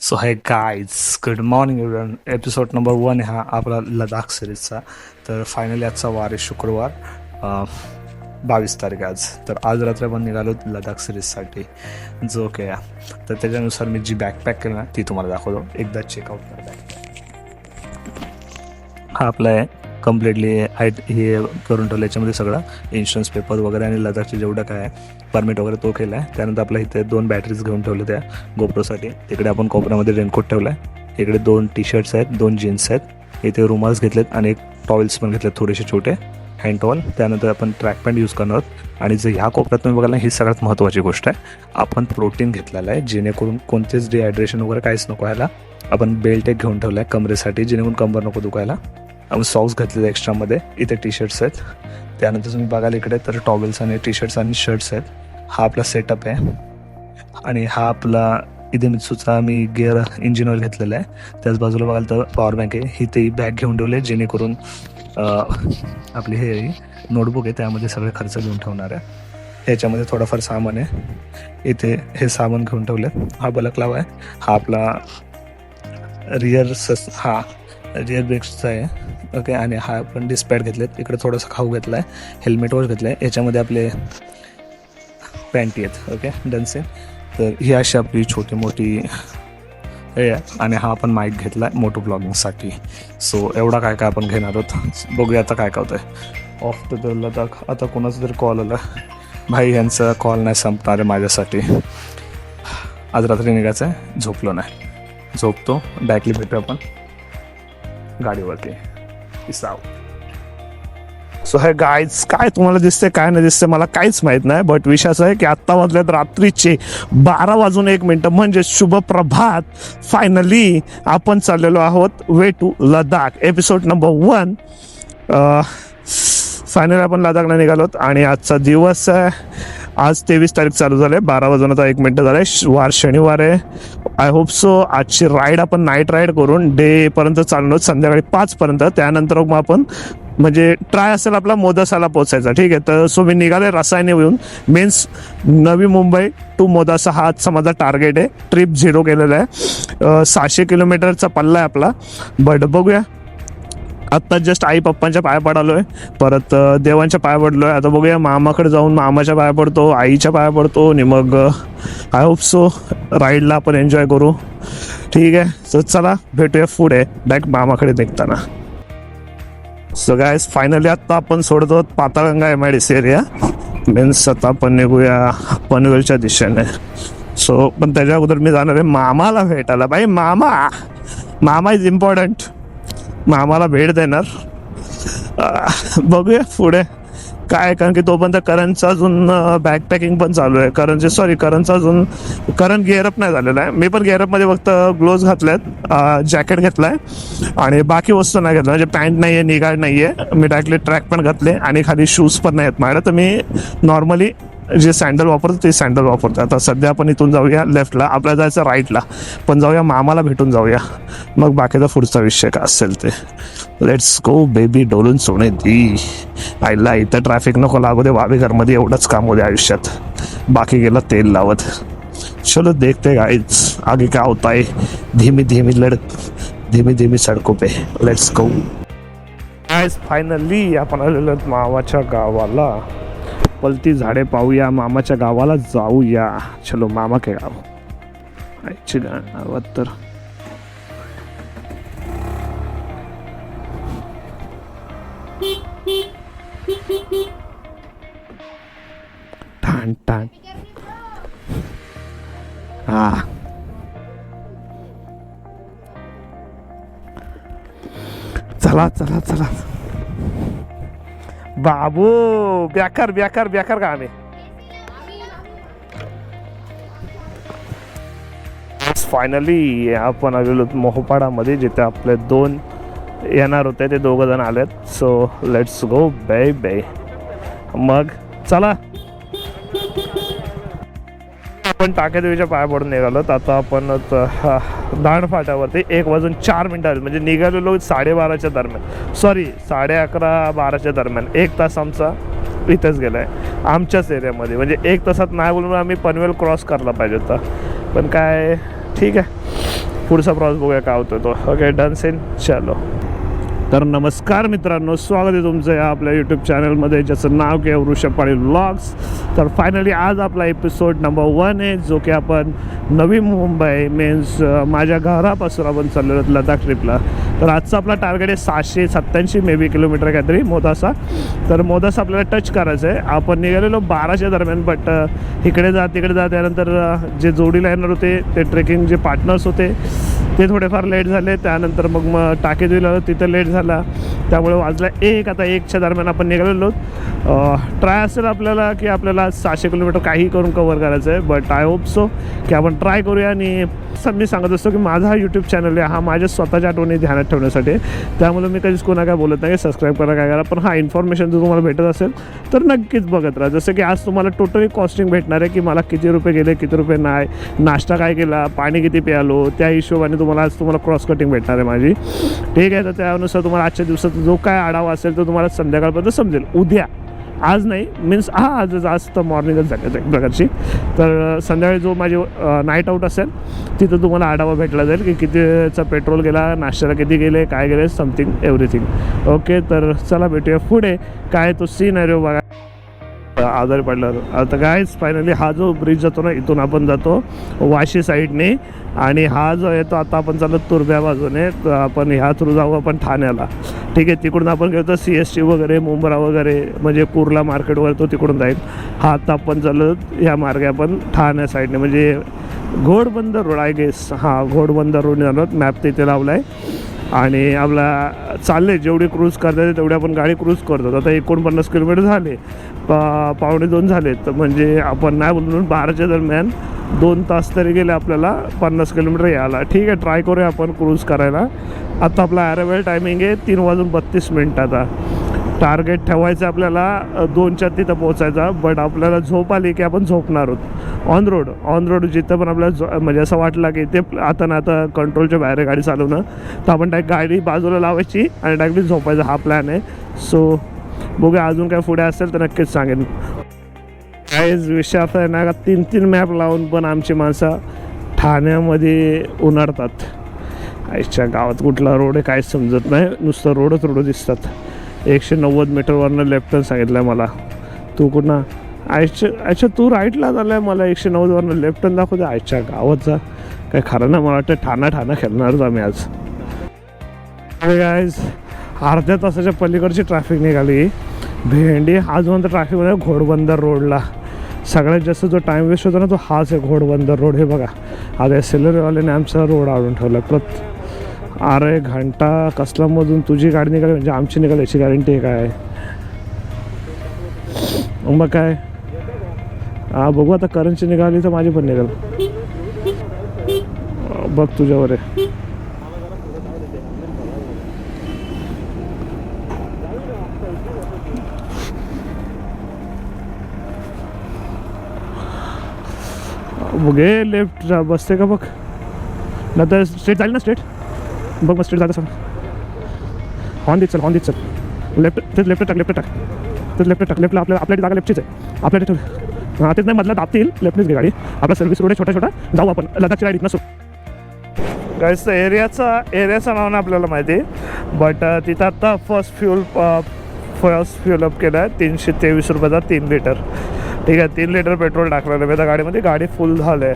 So hi guys, good morning everyone. Episode number 1 हा आपला लडाख सिरीजचा. तर फायनली आजचा वार आहे शुक्रवार, 22 तारीख आज. तर आज रात्री आपण निघालो लडाख सिरीजसाठी जो काय. तर त्याच्यानुसार मी जी बॅकपॅक केली ना ती तुम्हाला दाखवतो. एकदा चेकआउट करा बॅकपॅक. हा आपला आहे कम्प्लिटली हे करून ठेवलं. याच्यामध्ये सगळं इन्शुरन्स पेपर वगैरे आणि लडाखचे जेवढं काय आहे परमिट वगैरे तो केला आहे. त्यानंतर आपल्या इथे 2 बॅटरीज घेऊन ठेवल्या त्या गोप्रोसाठी. तिकडे आपण कोपऱ्यामध्ये रेनकोट ठेवला आहे. इकडे 2 टी-शर्ट्स आहेत, 2 जीन्स आहेत. इथे रुमाल्स घेतलेत आणि एक टॉवेल्स पण घेतलेत, थोडेसे छोटे हँड टॉवेल. त्यानंतर आपण ट्रॅक पॅन्ट यूज करणार आहोत. आणि जर ह्या कोपऱ्यात तुम्ही बघायला ही सगळ्यात महत्त्वाची गोष्ट आहे, आपण प्रोटीन घेतलेलं आहे जेणेकरून कोणतेच डिहायड्रेशन वगैरे काहीच नको व्हायला. आपण बेल्ट एक घेऊन ठेवला आहे कमरेसाठी जेणेकरून कंबर नको दुखायला. आपण सॉक्स घातलेले एक्स्ट्रामध्ये. इथे टी-शर्ट्स आहेत. त्यानंतर तुम्ही बघायला इकडे तर टॉवेल्स आणि टी-शर्ट्स आणि शर्ट्स आहेत. हा आपला सेटअप आहे. आणि हा आपला इथे मित्सूचा मी गिअर इंजिन ऑइल घेतलेला आहे. त्याच बाजूला बघायला तर पॉवर बँक आहे. ही ते बॅग घेऊन ठेवले आहे जेणेकरून आपली हे नोटबुक आहे त्यामध्ये सगळे खर्च घेऊन ठेवणार आहे. ह्याच्यामध्ये थोडंफार सामान आहे. इथे हे सामान घेऊन ठेवले. हा बलकलावा आहे. हा आपला रिअर ब्रेक्सचा आहे. ओके. आणि हा आपण डिस्पॅड घेतलेत. इकडे थोडंसं खाऊ घेतला आहे. हेल्मेट वॉश घेतलं आहे. याच्यामध्ये आपले पॅन्टी आहेत. ओके, डनसे. तर ही अशी आपली छोटी मोठी हे आहे. आणि हा आपण माईक घेतला आहे मोटो ब्लॉगिंगसाठी. सो एवढा काय काय आपण घेणार आहोत. बघूया आता काय काय होतं आहे. Of the Ladakh. आता कोणाचा तरी कॉल आला. भाई यांचा कॉल नाही संपणार आहे माझ्यासाठी. आज रात्री निघायचं आहे. झोपलो नाही. झोपतो. डायरेक्टली भेटू आपण गाडीवरती. सो हे गाईज, काय तुम्हाला दिसते काय नाही दिसते मला काहीच माहीत नाही. बट विषय असं आहे की आत्ता वाजल्यात रात्रीचे 12:01 म्हणजे शुभ प्रभात. फायनली आपण चाललेलो आहोत way to Ladakh. Episode number 1. Finally आपण लडाखला निघालोत. आणि आजचा दिवस आहे, आज 23 तारीख चालू झाले. 12:01 झाले. वार शनिवार आहे. आय होप सो आजची राईड आपण नाईट राईड करून डेपर्यंत चाललो संध्याकाळी 5पर्यंत. त्यानंतर मग आपण म्हणजे ट्राय असेल आपला मोदासाला पोचायचा. ठीक आहे. तर सो मी निघाले रसायने येऊन. मीन्स नवी मुंबई टू मोदासा हा आजचा माझा टार्गेट आहे. ट्रिप 0 केलेला आहे. 600 किलोमीटरचा पल्ला आहे आपला. बट बघूया. आत्ता जस्ट आई पप्पांच्या पाया पडालो आहे. परत देवांच्या पाया पडलो आहे. आता बघूया मामाकडे जाऊन मामाच्या पाया पडतो, आईच्या पाया पडतो. आणि मग आय होप सो राईडला आपण एन्जॉय करू. ठीक आहे. सो चला भेटूया पुढे डायरेक्ट मामाकडे निघताना. सो गाईज, फायनली आत्ता आपण सोडतो पाताळगंगा MIDC एरिया. मीन्स आता आपण निघूया पनवेलच्या दिशेने. सो पण त्याच्या अगोदर मी जाणार आहे मामाला भेटायला. बाई मामा इज इम्पॉर्टंट. मामाला भेट देणार. बघूया पुढे काय. कारण की तोपर्यंत करणचं अजून बॅकपॅकिंग पण चालू आहे. करणचं अजून गेअरअप नाही झालेलं आहे. मी पण गेअरअपमध्ये फक्त ग्लोव्ज घातले आहेत, जॅकेट घेतलं आहे आणि बाकी वस्तू नाही घेतलं. म्हणजे पॅन्ट नाही आहे, निगाड नाही आहे. मी डायरेक्टली ट्रॅक पण घातले आणि खाली शूज पण नाही आहेत माझ्या. तर मी नॉर्मली जे सँडल वापरतो ते सँडल वापरतो. आता सध्या आपण इथून जाऊया लेफ्टला. आपल्याला जायचं राईटला. पण जाऊया मामाला भेटून जाऊया. मग बाकीचा पुढचा विषय काय असेल ते. Let's go baby. डोलून सोने दी आईला. इथं ट्रॅफिक नको लागू दे. वावेघरमध्ये एवढंच काम होते आयुष्यात. बाकी गेलं तेल लावत. चलो देखते गाइस आगे क्या होता है. धीमी धीमी सडकों पे. Let's go guys. फायनली आपण आलेलो मामाच्या गावाला. पलती झाडे पाहूया. मामाच्या गावाला जाऊया. चलो मामा के गाव. आईची गावात तर ठाण ठाण. हा चला बाबू. बेकार काम आहे. फायनली आपण आलेलो मोहपाडामध्ये जिथे आपले 2 येणार होते. ते 2 जण आलेत. So let's go bye. मग चला आपण टाकेदेवीच्या पाया पडून निघालो. आता आपण दांड फाट्यावरती 1:04 आले. म्हणजे निघालेलो 12:30च्या दरम्यान. सॉरी 11:30-12च्या दरम्यान. 1 तास आमचा इथेच गेला आहे आमच्याच एरियामध्ये. म्हणजे 1 तासात नाही बोलून आम्ही पनवेल क्रॉस करला पाहिजे होता. पण काय ठीक आहे. पुढचा प्रवास बघूया काय होतो तो. ओके डन सेन चलो. तर नमस्कार मित्रांनो, स्वागत आहे तुमचं या आपल्या यूट्यूब चॅनलमध्ये ज्याचं नाव की वृषभ पाटील व्लॉग्स. तर फायनली आज आपला एपिसोड नंबर 1 आहे, जो की आपण नवी मुंबई मीन्स माझ्या घरापासून आपण चाललेलो लडाख ट्रिपला. तर आजचा आपला टार्गेट आहे 687 मे बी किलोमीटर काहीतरी मोदासा. तर मोदासा आपल्याला टच करायचं आहे. आपण निघालेलो 12च्या दरम्यान, बट इकडे जा तिकडे जा, त्यानंतर जे जोडीला येणार होते ते ट्रेकिंग जे पार्टनर्स होते ते थोडेफार लेट झाले. त्यानंतर मग टाकेदुला तिथं लेट झाला, त्यामुळे वाजला 1. आता 1च्या दरम्यान आपण निघालेलो. ट्राय असेल आपल्याला की आपल्याला 600 किलोमीटर काही करून कवर करायचं आहे, बट आय होप सो की आपण ट्राय करूया. आणि मी सांगत असतो की माझा हा यूट्यूब चॅनल आहे, हा माझ्या स्वतःच्या आठवणी ध्यानात ठेवण्यासाठी, त्यामुळे मी कधीच कोणा काय बोलत नाही सबस्क्राईब करा काय करा. पण हा इन्फॉर्मेशन जर तुम्हाला भेटत असेल तर नक्कीच बघत राहा. जसं की आज तुम्हाला टोटली कॉस्टिंग भेटणार आहे की मला किती रुपये गेले, किती रुपये नाही, नाश्ता काय केला, पाणी किती प्यालो, त्या हिशोबाने तुम्हाला क्रॉस कटिंग भेटणार आहे माझी. ठीक आहे. तर त्यानुसार तुम्हाला आजच्या दिवसात जो काय आढावा असेल तो तुम्हाला संध्याकाळपर्यंत समजेल. उद्या आज नाही मीन्स आज तर मॉर्निंगच झाली एक प्रकारची. तर संध्याकाळी जो माझी नाईट आऊट असेल तिथं तुम्हाला आढावा भेटला जाईल की कितीचा पेट्रोल गेला, नाश्त्याला किती गेले, काय गेले, समथिंग एव्हरीथिंग. ओके. तर चला भेटूया पुढे काय तो सिनेरिओ बघा. आजारी पडल्यावर आता गाईज फायनली हा जो ब्रिज जातो ना, इथून आपण जातो वाशी साईडने, आणि हा जो येतो आता आपण चाललो तुर्भ्या बाजूने. तर आपण ह्या थ्रू जाऊ आपण ठाण्याला. ठीक आहे. तिकडून आपण घेतो CST वगैरे, मुंब्रा वगैरे, म्हणजे कुर्ला मार्केटवर तो तिकडून जाईल. हा आता आपण चाललो ह्या मार्गे आपण ठाण्या साईडने, म्हणजे घोडबंदर रोड आय गेस. हां घोडबंदर रोड जाणार. मॅप तिथे लावला आहे आणि आपला चालले जेवढी क्रूज करता येते तेवढी आपण गाडी क्रूज करतो. आता 49 किलोमीटर झाले, 1.25 झाले. तर म्हणजे आपण नाही बोलून 12च्या दरम्यान 2 तास तरी गेले आपल्याला 50 किलोमीटर यायला. ठीक आहे. ट्राय करूया आपण क्रूज करायला. आता आपला अरायवल टायमिंग आहे 3:32. आता टार्गेट ठेवायचं आपल्याला 2च्या तिथं पोचायचा, बट आपल्याला झोप आली की आपण झोपणार आहोत ऑन रोड जिथं पण आपल्याला म्हणजे असं वाटलं की ते आता ना आता कंट्रोलच्या बाहेर गाडी चालवणं, तर आपण डायरेक्ट गाडी बाजूला लावायची आणि डायरेक्टली झोपायचं. हा प्लॅन आहे. सो बघूया अजून काय पुढे असेल तर नक्कीच सांगेन. काहीच विषय असा आहे ना का 3 मॅप लावून पण आमची माणसं ठाण्यामध्ये उन्हाळतात. आईच्या गावात कुठला रोड आहे काहीच समजत नाही, नुसतं रोड दिसतात. 190 मीटरवरनं लेफ्ट टर्न सांगितलं आहे मला. तू कुठं अच्छा तू राईटला झालं आहे, मला 190वरनं लेफ्ट टर्न दाखवते. आईच्या गावाचा काय खरं ना, मला वाटतं ठाणा खेळणारच आम्ही आज. अरे गाईज अर्ध्या तासाच्या पलीकडची ट्रॅफिक निघाली भेंडी. आजपर्यंत ट्रॅफिकमध्ये घोडबंदर रोडला सगळ्यात जास्त जो टाईम वेस्ट होतो ना तो हाच आहे, घोडबंदर रोड. हे बघा आता सेलरवाल्याने आमचा रोड आणून ठेवला. अरे घंटा कसलामधून तुझी गाडी निघाली म्हणजे आमची निघाली याची गॅरंटी आहे काय? मग काय बघू आता. करंटची निघाली तर माझी पण निघाल. बघ तुझ्यावर आहे. बघे लेफ्ट बसते का बघ ना, तर स्ट्रेट झाली ना. स्ट्रेट बघ मग स्ट्रेट जातं. हॉर्न देत चल. लेफ्ट टाक. लेफ्टला आपल्या जागा लेफ्टचीच आहे आपल्या. हां तेच नाही मधला दाबतील लेफ्टनेच घे गाडी. आपला सर्व्हिस रोड आहे छोटा जाऊ आपण लडाखची गाडी इथनं. गाईस एरियाचं नाव नाही आपल्याला माहिती आहे, बट तिथं आत्ता फर्स्ट फ्युल अप केलं आहे 323 रुपयाचा 3 लिटर. ठीक आहे. 3 लिटर पेट्रोल टाकलेलं आहे त्या गाडीमध्ये. गाडी फुल झालं आहे,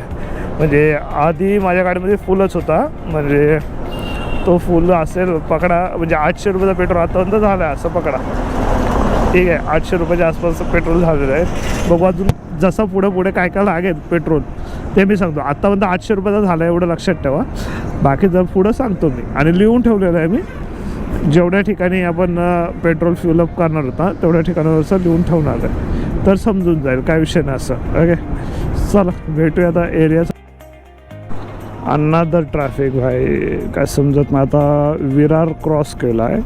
म्हणजे आधी माझ्या गाडीमध्ये फुलच होता, म्हणजे तो फुल असेल पकडा म्हणजे 800 रुपयाचा पेट्रोल आतापर्यंत झाला आहे असं पकडा. ठीक आहे. 800 रुपयाच्या आसपास पेट्रोल झालेलं आहे. बघू अजून जसं पुढे काय लागेल पेट्रोल ते मी सांगतो. आत्तापर्यंत 800 रुपयाचा झाला एवढं लक्षात ठेवा. बाकी जर पुढं सांगतो मी, आणि लिहून ठेवलेलं आहे मी जेवढ्या ठिकाणी आपण पेट्रोल फ्युलअप करणार होता तेवढ्या ठिकाणावरचं लिहून ठेवणार आहे, तर समजून जाईल काय विषय नाही असं. ओके चला भेटूया आता एरियाचा. अनदर ट्रॅफिक भाई काय समजत नाही. आता विरार क्रॉस केला आहे.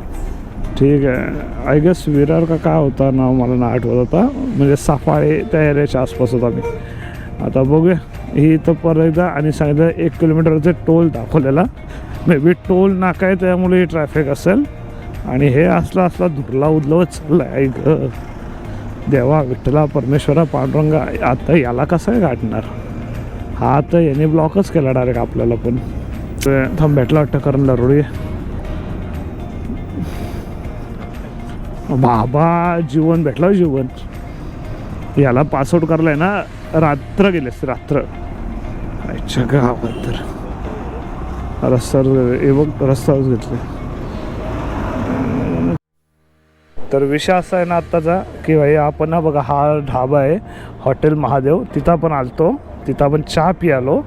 ठीक आहे. आय गेस विरार का काय होता नाव मला ना आठवत होता, म्हणजे सफाळे त्या एरियाच्या आसपास होता मी. आता बघूया ही तर परत एकदा. आणि सांगितलं 1 किलोमीटरचे टोल दाखवलेला, मे बी टोल नाका आहे त्यामुळे ट्रॅफिक असेल. आणि हे असला धुरला उदलवत चालला आहे. ग देवा विठ्ठला परमेश्वरा पांडुरंगा, आता याला कसं आहे गाठणार? हा तर याने ब्लॉकच केला डायरेक्ट आपल्याला पण. थांब भेटला वाटतं करण दारोडी. बाबा जीवन भेटलं जीवन. याला पासआउट करलाय ना रात्र गेलेस रात्र. अच्छा गावात तर रस्त्यावर हे बघ रस्त्यावर घेतले. तर विषय असा आहे ना आत्ताचा की भाई आपण ना बघा हा ढाबा आहे हॉटेल महादेव. तिथं आपण आलतो. तिथं आपण चहा पियालो.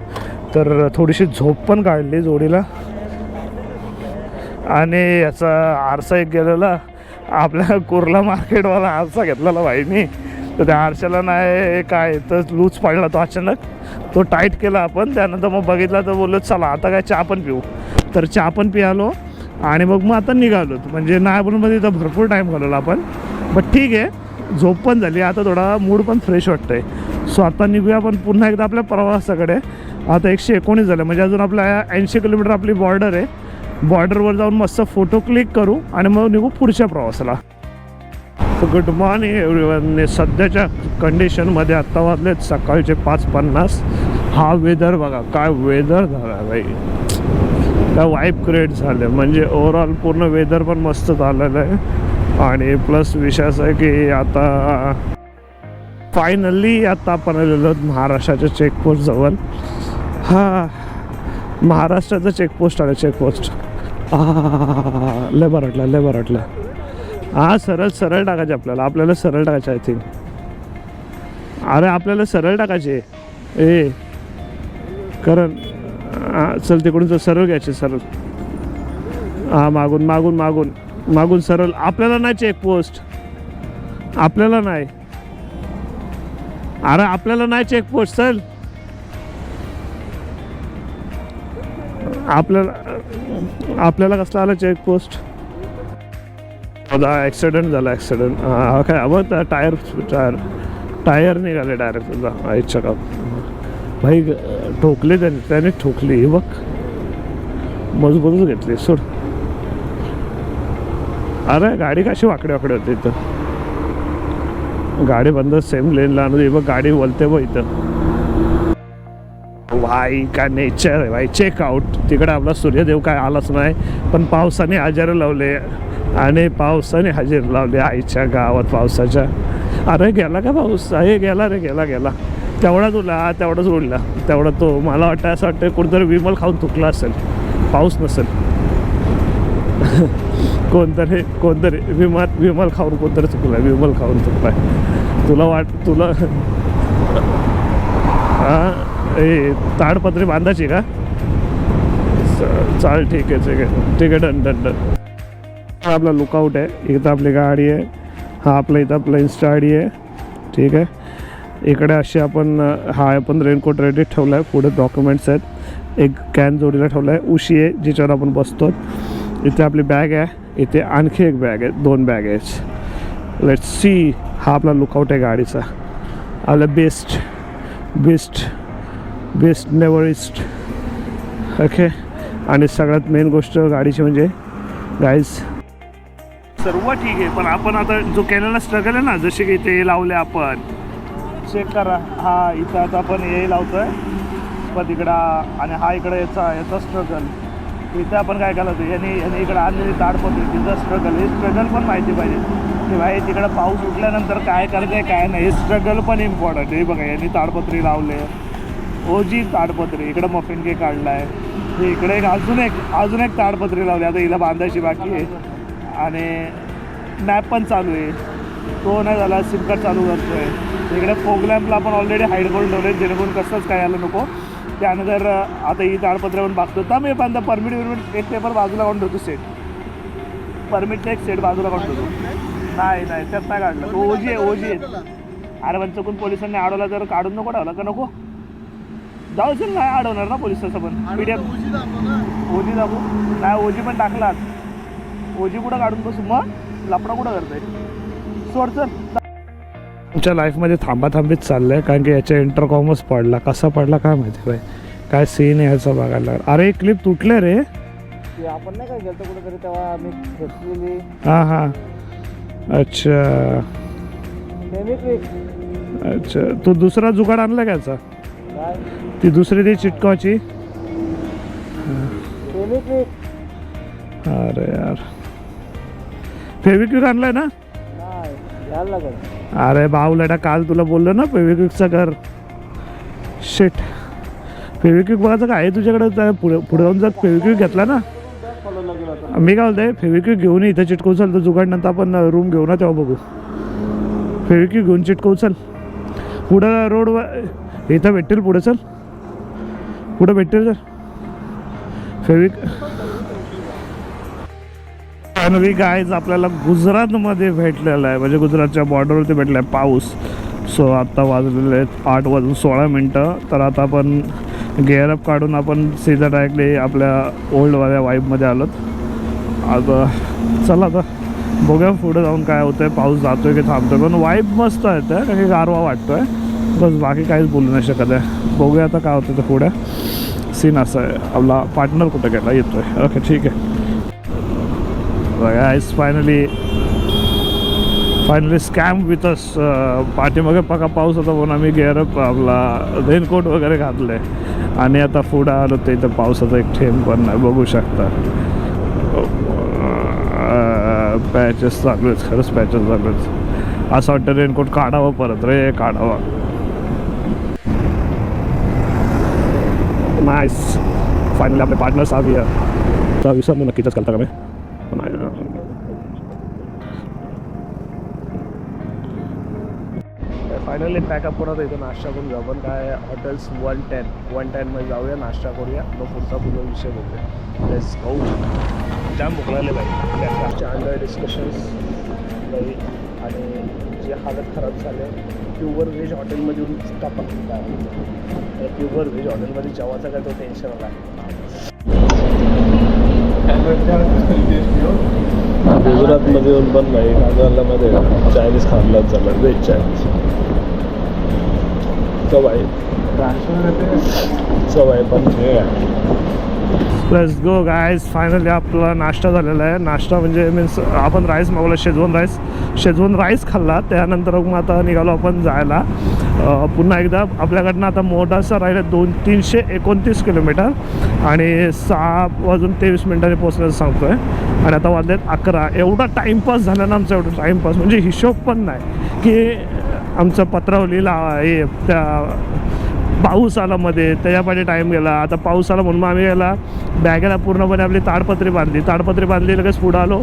तर थोडीशी झोप पण काढली जोडीला. आणि याचा आरसा एक गेलेला आपल्या कुर्ला मार्केटवाला आरसा घेतलेला भाईनी. तर त्या आरशाला नाही काय तर लूज पडला तो अचानक. तो टाईट केला आपण. त्यानंतर मग बघितला तर बोललो चला आता काय चहा पण पिऊ. तर चहा पण पियालो आणि मग आता निघालो. म्हणजे नायपूरमध्ये इथं भरपूर टाईम घालवला आपण. बट ठीक आहे झोप पण झाली. आता थोडा मूड पण फ्रेश वाटतं आहे. सो आता निघूया आपण पुन्हा एकदा आपल्या प्रवासाकडे. आता 119 झालं म्हणजे अजून आपल्या 80 किलोमीटर आपली बॉर्डर आहे. बॉर्डरवर जाऊन मस्त फोटो क्लिक करू आणि मग निघू पुढच्या प्रवासाला. Good morning everyone. सध्याच्या कंडिशनमध्ये आत्ता वाजलेत सकाळचे 5:50. हा वेदर बघा काय वेदर झाला भाई. काय वाईब क्रिएट झाले. म्हणजे ओव्हरऑल पूर्ण वेदर पण मस्त झालेलं आहे. आणि प्लस विषय असा आहे की आता फायनली आता आपण आलेलो महाराष्ट्राच्या चेकपोस्ट जवळ. हा महाराष्ट्राचं चेकपोस्ट आलं. चेकपोस्ट लय बरं वाटलं. हा सरळ टाकायचे आपल्याला सरळ टाकायचे. आय थिंक अरे आपल्याला सरळ टाकायचे. ए करण चल तिकडून सरळ घ्यायचे सरळ. हा मागून सरळ. आपल्याला नाही चेकपोस्ट. आपल्याला नाही. अरे आपल्याला नाही चेकपोस्ट. चल आपल्याला कसला आला चेकपोस्ट. ॲक्सिडेंट झाला. हा काय अब टायर निघाले डायरेक्ट तुझा. आईच्या का भाई ठोकले त्याने ठोकली. हे बघ मजबूतच घेतली सोड. अरे गाडी कशी वाकडे होते इथं. गाडी बंद सेम लेनला आणून. हे बघ गाडी बोलते बघ इथं. भाई काय नेचर आहे भाई. चेकआउट. तिकडे आपला सूर्यदेव काय आलाच नाही पण पावसाने हजेरी लावले. आणि पावसाने हजेरी लावली आईच्या गावात पावसाच्या. अरे गेला का पाऊस. हे गेला रे गेला. तेवढाच उडला तेवढाच उडला तेवढा तो. मला वाटतं असं वाटतं कुठेतरी विमल खाऊन थुकला असेल. पाऊस नसेल. कोणतरी विमल खाऊन कोणतरी चुकला. विमल खाऊन चुकलाय. तुला हां ए ताडपत्री बांधायची का. चाल ठीक आहे डन. हा आपला लुकआउट आहे. इथं आपली गाडी आहे. हा इथं आपला इन्स्टा आय डी आहे. ठीक आहे. इकडे अशी आपण रेनकोट रेडी ठेवला आहे. पुढे डॉक्युमेंट्स आहेत. एक कॅन जोडीला ठेवला आहे. उशी आहे जिच्यावर आपण बसतो. इथे आपली बॅग आहे. इथे आणखी एक बॅग आहे. 2 बॅग आहेत. Let's see. हा आपला लुकआउट आहे गाडीचा. आपला बेस्ट नेव्हर ईस्ट. ओके. आणि सगळ्यात मेन गोष्ट गाडीची म्हणजे गाईज सर्व ठीक आहे पण आपण आता जो केलेला स्ट्रगल आहे ना जसे की ते लावले आपण चेक करा. हा इथं आता आपण हे लावतोय पण तिकडं. आणि हा इकडे याचा स्ट्रगल. इथे आपण काय केलं होतं यांनी इकडं आणलेली ताडपत्री. तिचा स्ट्रगल. हे स्ट्रगल पण माहिती पाहिजे की भाई तिकडं पाऊस उठल्यानंतर काय करते आहे काय नाही. हे स्ट्रगल पण इम्पॉर्टंट. हे बघा यांनी ताडपत्री लावले. ओजी ताडपत्री. इकडं मफिन केक काढला आहे. इकडे अजून एक ताडपत्री लावली. आता हिला बांधायची बाकी आहे. आणि मॅप पण चालू आहे. तो नाही झाला. सिम कार्ड चालू करतो आहे. इकडे फोग लॅम्पला आपण ऑलरेडी हाईड करून ठेवले जेणेकरून कसंच काय आलं नको. त्यानंतर आता ही ताडपत्र पण बघतो. तर मी पण परमिट एक पेपर बाजूला काढून ठेवतो. परमिटचा एक सेट बाजूला काढून ठेवतो. नाही त्यात नाही काढलं. तो ओजी आहे. अरे पण चुकून पोलिसांनी अडवला तर काढून नको ठेवला का नको. जाऊ असेल नाही अडवणार ना पोलिस तसं पण. मीडियम ओजी दाबू नाही. ओजी पण टाकलात. ओजी कुठं काढून बसू मग लपडा कुठं करतोय. सोड चल. तुमच्या लाईफमध्ये थांबीत चाललं आहे कारण की याच्या इंटरकॉमच पडला. कसा पडला काय माहिती भाई. काय सीन आहे ह्याचा बघायला. अरे क्लिप तुटले रे. आपण नाही काय गेलतो कुठेतरी तेव्हा आम्ही घेतलेली. हां अच्छा तू दुसरा जुगाड आणला का याचा. ती दुसरी ती चिटकावाची. फेविक्विक अरे यार फेविक्विक आणलाय ना? नाही घ्यायला लागेल. अरे बावलेटा काल तुला बोललो ना फेविक्विकचा कर. शिट फेविक्विक बघायचं काय आहे तुझ्याकडे? पुढे पुढे जाऊन जर फेविक्विक घेतला ना, फॉलो लागेल आता. मी काय बोलतोय फेविक्विक घेऊन इथं चिटकवू चल. तर जुगाडनंतर आपण रूम घेऊ ना तेव्हा बघू. फेविक्विक घेऊन चिटकवू चल. पुढं रोडवर इथं भेटतील. पुढे चल, पुढं भेटतील सर फेविक. फायनली गाईज आपल्याला गुजरातमध्ये भेटलेला आहे, म्हणजे गुजरातच्या बॉर्डरवरती भेटला आहे पाऊस. सो आत्ता वाजलेले आहेत 8:16. तर आता आपण गेअरअप काढून आपण सीधा डायरेक्टली आपल्या ओल्डवाल्या वाईबमध्ये आलोत. आता चला आता बघूया पुढे जाऊन काय होतं आहे. पाऊस जातो आहे की थांबतो आहे, पण वाईब मस्त येतं आहे कारण की गारवा वाटतो आहे. बस बाकी काहीच बोलू नाही शकत आहे. बघूया आता काय होतं ते पुढे. सीन असं आहे. आपला पार्टनर कुठं गेला? येतो आहे. ओके ठीक आहे. गाईस फायनली स्कॅम विथ अस. पाठीमागे पका पाऊस होता म्हणून आम्ही गेअरअप आपला रेनकोट वगैरे घातलं आहे आणि आता पुढं आलो ते इथं पावसाचा एक थेंब पण नाही. बघू शकता पॅचेस चालू आहेत. खरंच पॅचेस चालू आहेत. असं वाटतं रेनकोट काढावं परत रे, काढावा. नाईस. फायनली आपले पार्टनर्स आम्ही तर विसरलो नक्कीच करता का मी. फायनली पॅकअप करत इथं नाश्ता करून जाऊ. आपण काय हॉटेल्स 110 मध्ये जाऊया, नाश्ता करूया, मग पुढचा विषय बघूया. Let's go. जाम मोकळाले बाई अंडर डिस्कशन्स बाई. आणि जे हालत खराब झाले प्युअर व्हेज हॉटेलमध्ये येऊन टाका. प्युअर व्हेज हॉटेलमध्ये जेवायचा काय तो टेन्शन आला. गुजरातमध्ये येऊन पण नाही नागालँडमध्ये चायनीज खाल्लाच झालं. व्हेज चायनीज सवय पण. Let's go guys. फायनली आपला नाश्ता झालेला आहे. नाश्ता म्हणजे मीन्स आपण राईस मागवला, शेजवान राईस खाल्ला. त्यानंतर मग आता निघालो आपण जायला. पुन्हा एकदा आपल्याकडनं आता मोठासा राहिला 329 किलोमीटर आणि 6:23 पोचण्याचं सांगतो आहे. आणि आता वाजलेत 11. एवढा टाईमपास झाला ना आमचा. एवढा टाईमपास म्हणजे हिशोब पण नाही की आमचं पत्रावलीला हे त्या पाऊस आला मध्ये त्याच्यामध्ये टाईम गेला. आता पाऊस आला म्हणून आम्ही गेला बॅगेला पूर्णपणे आपली ताडपत्री बांधली लगेच पुढं आलो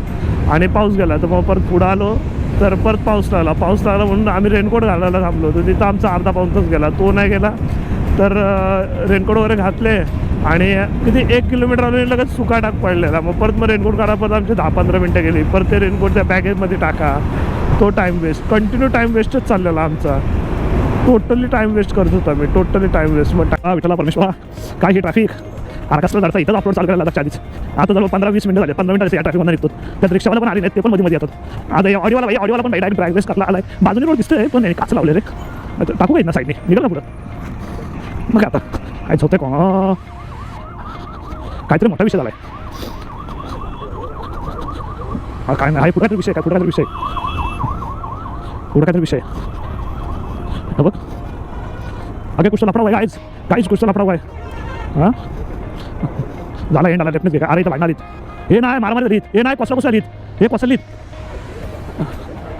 आणि पाऊस गेला. तर मग परत पुढं आलो तर परत पाऊस लागला म्हणून आम्ही रेनकोट घालायला थांबलो होतो. तिथं आमचा अर्धा पाऊण तास गेला. तो नाही गेला तर रेनकोट वगैरे घातले आणि किती 1 किलोमीटर आलो लगेच सुका टाक पडलेला. मग परत रेनकोट काढा, परत आमची 10-15 मिनटं गेली. परत ते रेनकोट त्या बॅगेजमध्ये टाका. तो टाईम वेस्ट, कंटिन्यू टाईम वेस्टच चाललेला आमचा. टोटली टाईम वेस्ट करत होता मी, टोटली टाईम वेस्ट. मग विठ्ठला परमेश्वरा काय ही ट्रॅफिक. कसलं जायचं इथंच अपलोड चालू करायला लागतं आधीच. आता जवळ 15-20 मिनिटं झाले. 15 मिनिटं या ट्रॅफिकमध्ये निघतो. त्यात रिक्षावाला पण आले नाहीत, ते पण मध्ये येतात. आता ऑडिओवाला पण डायरेक्ट ड्रायव्ह वेस्ट करला आलाय. बाजूने रोड दिसतोय पण काच लावले रे. टाकू का ना साईडने निघाल ना पुढं. मग आता कायच होतंय का काहीतरी मोठा विषय झालाय. हा काय नाही पुढे काहीतरी विषय काय पुढे काहीतरी विषय बघ. अगे कुछ लफड़ा हुआ है गाइस कुछ लफड़ा हुआ है. हां झाला एंड आला डेफिनेटली. अरे इथं भांडणार हे नाही मारामारी रीत हे नाही कसं रीत हे पसलीत.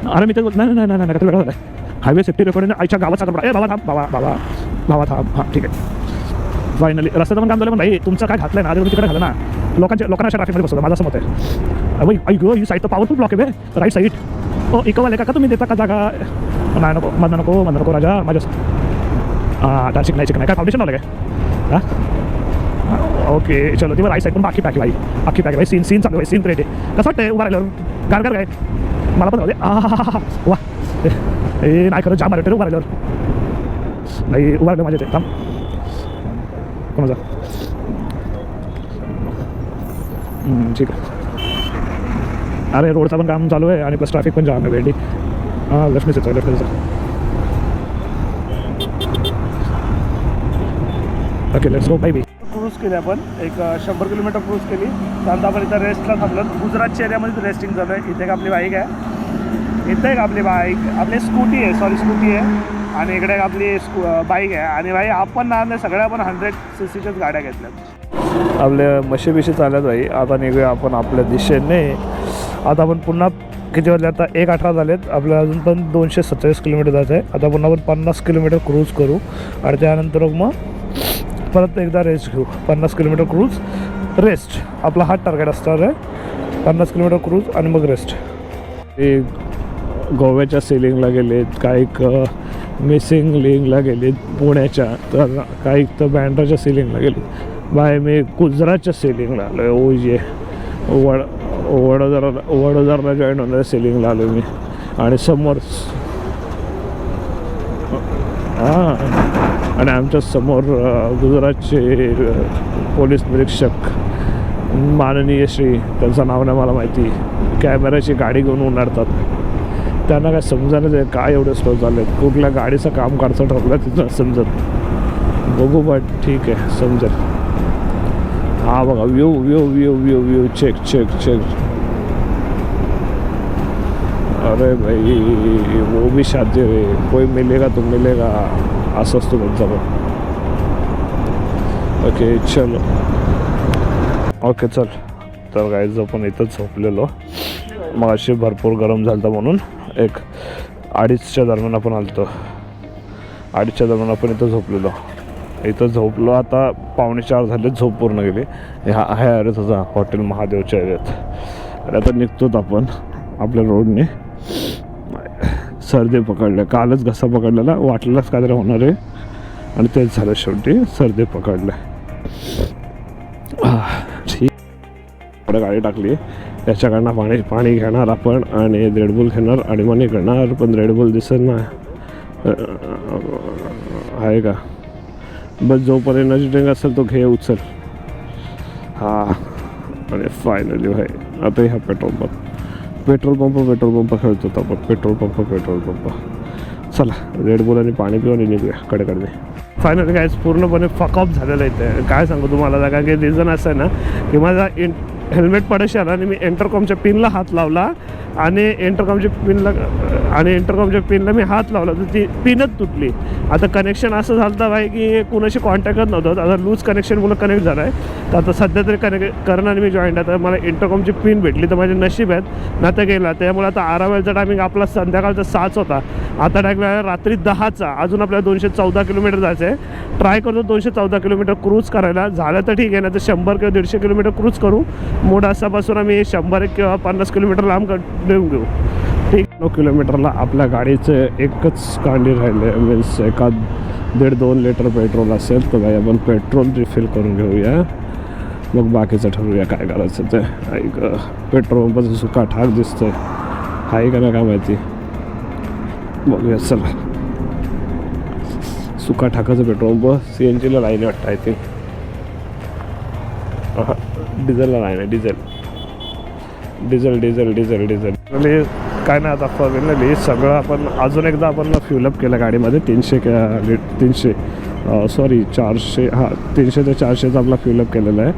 अरे मी ते नाही काहीतरी वेगळं झालं. हायवे सेफ्टी रेकॉर्डिंग आईच्या गावाचा ए बाबा थांब बाबा थांब. हां ठीक आहे. फायनली रस्त्याचं पण काम झालं. पण भाई तुमचं काय घातलं ना आधी तिकडे घालं ना. लोकांना अशा ट्रॅफिकमध्ये बसवलं. माझं असं मत आहे. भाई आई गो ही साईड तर पॉवरफुल ब्लॉक आहे बे. Right side. ओ इकवाले का तुम्ही देता का जागा. नाही नको राजा माझ्या. हां त्या शिकणार काय फाउंडेशन आलं काय. हां ओके चलो ती राईट साईड पण बाकी पॅक भाई सीन चालू आहे. सीन क्रिएट आहे. कसं वाटतंय उभा राहिल्यावर गार काय मला पण वा ए नाही खरं जाम मारते उभा राहिल्यावर. नाही उभा राहिलं माझ्या ते थांब कोणाचा. ठीक आहे. अरे रोडचं पण काम चालू आहे आणि प्लस ट्रॅफिक पण जाम आहे भेंडी. हां लेफ्टनेच येतो. Okay let's go bye. Cruise केली आपण एक 100 किलोमीटर क्रूज केली. त्यानंतर आपण इथं रेस्टला थांबलो. गुजरातच्या एरियामध्ये रेस्टिंग झालं आहे. इथे एक आपली बाईक आहे, इथे एक आपली स्कूटी आहे आणि इकडे एक आपली बाईक आहे. आणि भाई आपण ना सगळ्या आपण 100 cc च्याच गाड्या घेतल्यात. आपल्या म्हशी चालत बाई. आता निघूया आपण आपल्या दिशेने. आता आपण पुन्हा किती वाजले आता 1:18 झालेत. आपल्याला अजून पण 247 किलोमीटर जायचं आहे. आता पुन्हा आपण 50 किलोमीटर क्रूज करू आणि त्यानंतर मग परत एकदा रेस्ट घेऊ. 50 किलोमीटर क्रूज रेस्ट आपला हा टार्गेट असणार आहे. 50 किलोमीटर क्रूज आणि मग रेस्ट. ते गोव्याच्या सेलिंगला गेलेत, काही मिसिंग लिंकला गेलेत पुण्याच्या, तर काही तर बँड्राच्या सेलिंगला गेलेत. बाय मी गुजरातच्या सेलिंगला आलो आहे. ओ ये वडोदरला जॉईन होणाऱ्या सेलिंगला आलो मी. आणि समोर हां आणि आमच्या समोर गुजरातचे पोलीस निरीक्षक माननीय श्री, त्यांचं नाव नाही मला माहिती, कॅमेऱ्याची गाडी घेऊन उन्हाळतात. त्यांना काय समजायला ते काय एवढे स्लो झाले, कुठल्या गाडीचं काम करायचं ठरलं तिथं समजत. बघू बट ठीक आहे समजेल. हा बघा view view view view view check check check. अरे भाई वो भी शादी रे, कोई मिलेगा तो मिलेगा असं असतो त्यांचा. ओके चलो. ओके चल. तर गाईज आपण इथंच झोपलेलो. मग अशी भरपूर गरम झालं होतं म्हणून 1:30च्या दरम्यान आपण आलतो. 2:30च्या दरम्यान आपण इथं झोपलेलो. इथं झोपलो. आता 3:45 झाले, झोप पूर्ण गेली. आहे अरे तुझा हॉटेल महादेवच्या एरियात. आणि आता निघतोत आपण आपल्या रोडने. सर्दी पकडल्या, कालच घसा पकडलेला, वाटलंच काहीतरी होणार आहे आणि तेच झालं शेवटी, सर्दी पकडल्या. ठीक. गाडी टाकली. त्याच्याकडनं पाणी घेणार आपण आणि रेडबुल घेणार आणि मग निघणार. पण रेडबुल दिसत ना आहे का. बस जोपर्यंत एनर्जी ड्रिंक असेल तो घे, उचल. हां आणि फायनली भाई आता ह्या पेट्रोल पंप खेळतो आपण. Petrol pump. चला रेडबुल आणि पाणी पिऊन निघूया कडेकडे. फायनली काहीच पूर्णपणे फकअप झालेलं आहे. काय सांगू तुम्हाला, कारण की रिझन असं आहे ना की माझा हेल्मेट पडायशी आला आणि मी इंटरकॉमच्या पिनला हात लावला आणि इंटरकॉमच्या पिनला मी हात लावला तर ती पिनच तुटली. आता कनेक्शन असं झालं होतं भाई की कुणाशी कॉन्टॅक्टच नव्हतं. आता लूज कनेक्शनमुळे कनेक्ट झालं आहे. तर आता सध्या तरी करणार मी जॉईंट. आता मला इंटरकॉमची पिन भेटली तर माझे नशीब आहेत ना, ते गेला. त्यामुळे आता 11 टायमिंग आपला संध्याकाळचा 6 होता, आता टाकला रात्री 10चा. अजून आपल्याला 214 किलोमीटर जायचं आहे. ट्राय करतो 214 किलोमीटर क्रूज करायला. झालं तर ठीक आहे, ना तर 100 किंवा 150 किलोमीटर क्रूज करू. मूड असापासून आम्ही 100 किंवा 50 किलोमीटर लांब देऊन घेऊ. ठीक. 9 किलोमीटरला आपल्या गाडीचं एकच कांडी राहिले, मीन्स 1.5-2 लिटर पेट्रोल असेल तर भाई आपण पेट्रोल रिफिल करून घेऊया. मग बाकीचं ठरवूया काय करायचं ते. ऐक पेट्रोल पंपाचा सुका ठाक दिसतोय, आहे का नाही काय माहिती. बघूया चला. सुका ठाकाचं पेट्रोल पंप. CNGला लाईन वाटतं आय थिंक. डिझेलला लाईन आहे. डिझेल काय नाही. आता फायनली सगळं आपण अजून एकदा आपण फ्युलअप केलं गाडीमध्ये. 300 सॉरी 400. हां 300 ते 400चा आपला फ्युलअप केलेला आहे.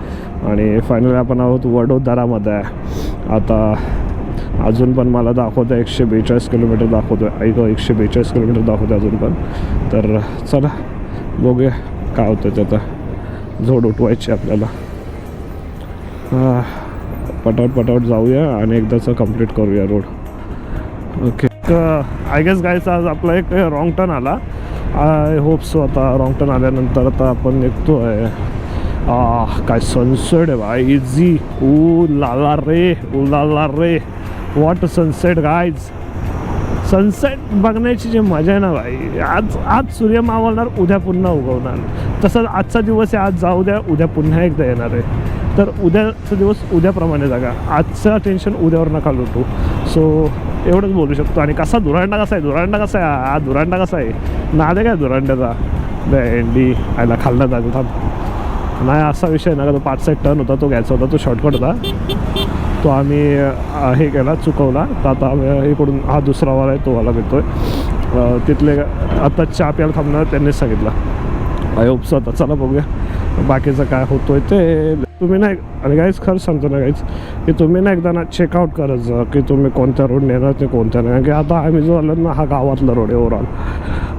आणि फायनली आपण आहोत वडोदरामध्ये आहे. आता अजून पण मला दाखवतं 142 किलोमीटर दाखवतो आहे. ऐक 142 किलोमीटर दाखवतो अजून पण. तर चला बघूया काय होतं ते. आता झोड उठवायची आपल्याला. पटापट जाऊया आणि एकदाचं कंप्लीट करूया road. Okay. I guess guys आज आपला एक रॉंग टर्न आला. I hope so. आता रॉंग टर्न आल्यानंतर आता आपण निघतो आहे. काय सनसेट आहे भाई. इझी. ऊ लाला रे वॉट सनसेट गाईज. सनसेट बघण्याची जी मजा आहे ना भाई. आज सूर्य मावळणार, उद्या पुन्हा उगवणार. तसंच आजचा दिवस आहे, आज जाऊ द्या, उद्या पुन्हा एकदा येणार आहे. तर उद्याचा दिवस उद्याप्रमाणे जागा. आजचं टेन्शन उद्यावर नका लुटू. सो एवढंच बोलू शकतो. आणि कसा धुरांडा कसा आहे धुरांडा कसा आहे नादे काय धुरांड्याचा. भेंडी आयला खाल्ला जागो थांब. नाही असा विषय ना का, तो 5 साईड टर्न होता, तो घ्यायचा होता, तो शॉर्टकट होता, तो आम्ही हे केला, चुकवला. तर आता आम्ही इकडून हा दुसरा वाला आहे तो वाला घेतो आहे. तिथले आता चहा प्यायला थांबणार त्यांनीच सांगितलं. I hope so. आता चला बघूया बाकीचं काय होतो आहे ते. तुम्ही नाही. आणि गाईज खरंच सांगतो ना गाईज की तुम्ही ना एकदा ना चेकआउट करायचं की तुम्ही कोणत्या रोडने येणार ते कोणत्या नाही. कारण की आता आम्ही जो आलो ना हा गावातला रोड आहे ओव्हरऑल.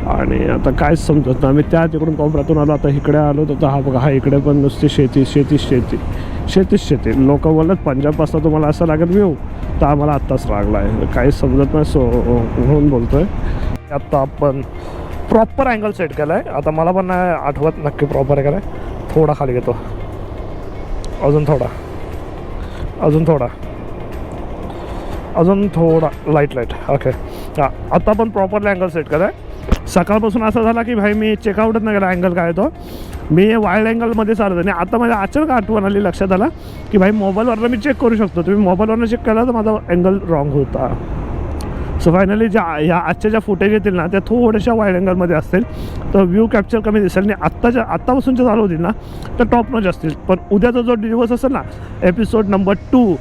आणि आता काय समजत ना, आम्ही त्या तिकडून कोपऱ्यातून आलो, आता इकडे आलो तर हा बघा, हा इकडे पण नुसती शेती. लोक बोलत पंजाबपासून तुम्हाला असं लागत येऊ, तर आम्हाला आत्ताच लागला आहे, काही समजत नाही. सो म्हणून बोलतोय. आत्ता आपण प्रॉपर अँगल सेट केला आहे. आता मला पण नाही आठवत नक्की प्रॉपर आहे का नाही. थोडा खाली घेतो, अजून थोडा लाईट ओके. हां, आता आपण प्रॉपरली अँगल सेट केला आहे. सकाळपासून असं झाला की भाई मी चेकआउटच नाही केला अँगल काय तो, मी वाईल्ड अँगलमध्ये चालत आणि आता माझ्या अचानक आठवण आली, लक्षात आला की भाई मोबाईलवरनं मी चेक करू शकतो. तुम्ही मोबाईलवरनं चेक केला तर माझा अँगल रॉंग होता. सो फायनली ह्या आजच्या ज्या फुटेज येतील ना, त्या थोड्याशा वाईड अँगलमध्ये असतील, तर व्ह्यू कॅप्चर कमी दिसेल. आणि आत्तापासूनच्या चालू होतील ना, तर टॉप नॉच असतील. पण उद्याचा जो दिवस असेल ना, एपिसोड नंबर 2,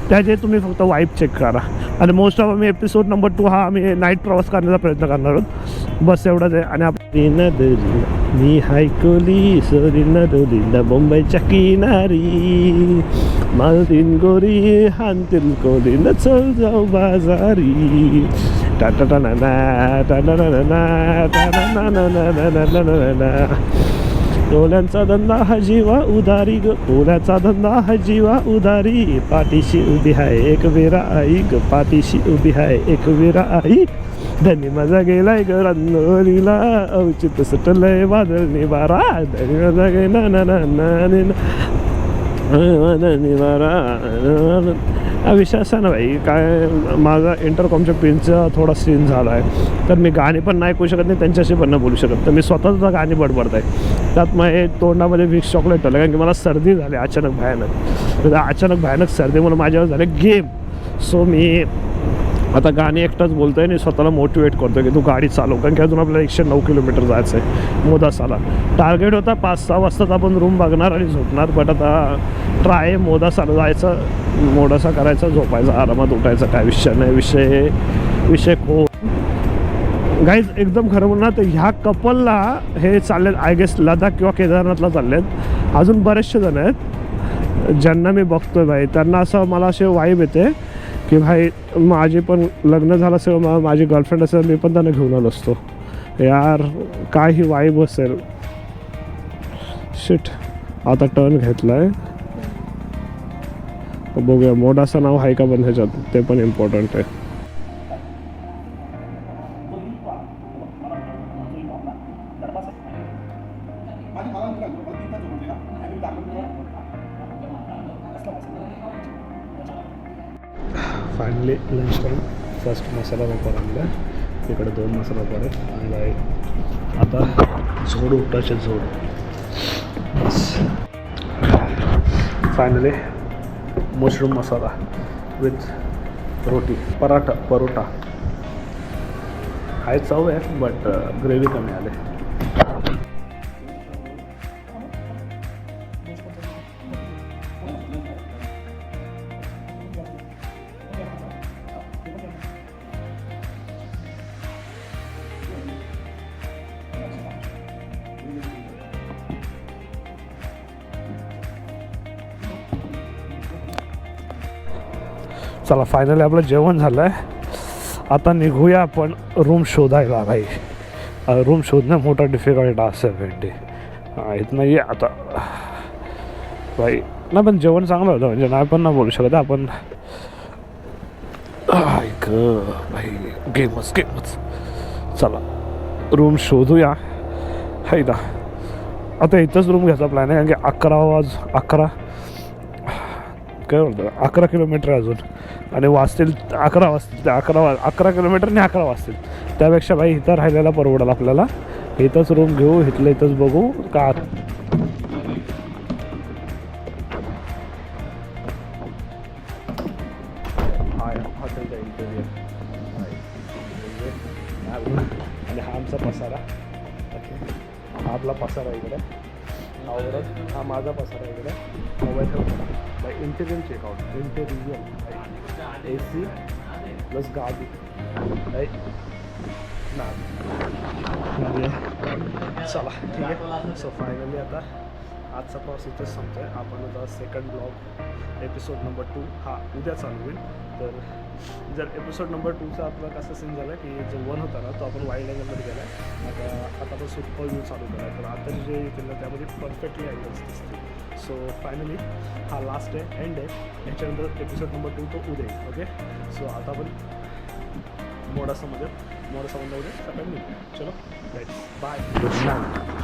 त्याचे तुम्ही फक्त वाईब चेक करा. आणि मोस्ट ऑफ आम्ही एपिसोड नंबर 2 हा आम्ही नाईट प्रवास करण्याचा प्रयत्न करणार आहोत. बस एवढंच आहे. आणि मी हायकोली सोरीना डोलीला मुंबईच्या किनारी, मालतीन गोरी हानतील कोली न चल जाऊ बाजारी. डोल्यांचा धंदा हा जीवा उदारी ग, डोल्याचा धंदा हा जीवा उदारी. पाठीशी उभी आहे एक वेरा आई ग, पाठीशी उभी आहे एक वेरा आई. धनी माझा गेलाय ग रंगोलीला, औचित सुटलंय वादळ निवारा. धनी माझा गेला ना ना ना हा विषय असा ना भाई, काय माझा इंटरकॉमच्या पिनचा थोडा सीन झाला आहे, तर मी गाणी पण नाही ऐकू शकत नाही, त्यांच्याशी पण नाही बोलू शकत. तर मी स्वतःच गाणी बडबडत आहे. त्यात मग हे तोंडामध्ये विक्स चॉकलेट ठेवलं, कारण की मला सर्दी झाली अचानक भयानक सर्दीमुळे माझ्यावर झाले गेम. सो मी आता गाणी एकटाच बोलतो आहे आणि स्वतःला मोटिवेट करतो की तू गाडी चालव, कारण की अजून आपल्याला 109 किलोमीटर जायचं आहे मोदासाला. टार्गेट होता 5-6 वाजताच आपण रूम बघणार आणि झोपणार, बट आता ट्राय मोदासाला जायचं, मोडासा करायचा, झोपायचा, आरामात उठायचा, काय विषय नाही. विषय गाईज एकदम खरं म्हणणार तर ह्या कपलला हे चाललेत आय गेस लडाख किंवा केदारनाथला चाललेत. अजून बरेचसे जण आहेत ज्यांना मी बघतोय भाई, त्यांना असं मला असे वाईब येते की भाई माझे पण लग्न झालं असेल, माझी गर्लफ्रेंड असेल, मी पण त्यांना घेऊन आलो असतो यार. काय ही वाईब असेल. शिट, आता टर्न घेतला आहे, बघूया मोडाचं नाव आहे का पण ह्याच्यात, ते पण इम्पॉर्टंट आहे. Finally lunch time. फर्स्ट मसाला वापर आणला, इकडे 2 मसाला वापर आहे. आता झोड उठायचे झोड. बस फायनली मशरूम मसाला विथ रोटी, परोटा आहे. चव आहे बट ग्रेव्ही कमी आले. चला फायनली आपलं जेवण झालं आहे. आता निघूया आपण रूम शोधायला. भाई रूम शोधणं मोठा डिफिकल्ट असेल भेंडी इथं नाही आहे आता भाई. नाही पण जेवण चांगलं होतं, म्हणजे नाही पण नाही बोलू शकत आपण. ऐक भाई, गेमच. चला रूम शोधूया. हाय ना, आता इथंच रूम घ्यायचा प्लॅन आहे, कारण की 11 किलोमीटर अजून, आणि वाजतील 11 वाजतील. 11 किलोमीटर आणि 11 वाजतील. त्यापेक्षा भाई इथं राहिलेला परवडेल आपल्याला. इथंच रूम घेऊ, इथंच बघू का. हॉटेलचा इंटेरियर आणि हा आमचा पसारा. हा आपला पसारा इकडे, हा माझा पसारा इकडे. Mobile by interior checkout, interior AC plus गादी राईट ना. चला ठीक आहे. सो फायनली आता आजचा प्रवास इथेच संपतो आहे. आपण आता सेकंड ब्लॉग एपिसोड नंबर 2 हा उद्या चालू होईल. तर जर एपिसोड नंबर 2चा आपला कसा सीन झाला की जो 1 होता ना तो आपण वाईल्ड अँगलमध्ये गेला आहे. आता आपण सुपर व्ह्यू चालू केला आहे. तर आता जे येतील ना त्यामध्ये परफेक्टली अँगल्स दिसतील. सो फायनली हा लास्ट आहे, एंड आहे. याच्यानंतर एपिसोड नंबर 2 तो उद्या येईल. ओके, सो आता आपण मोडासामध्ये उद्या सकाळी मिळू. चलो, बाय. Good night.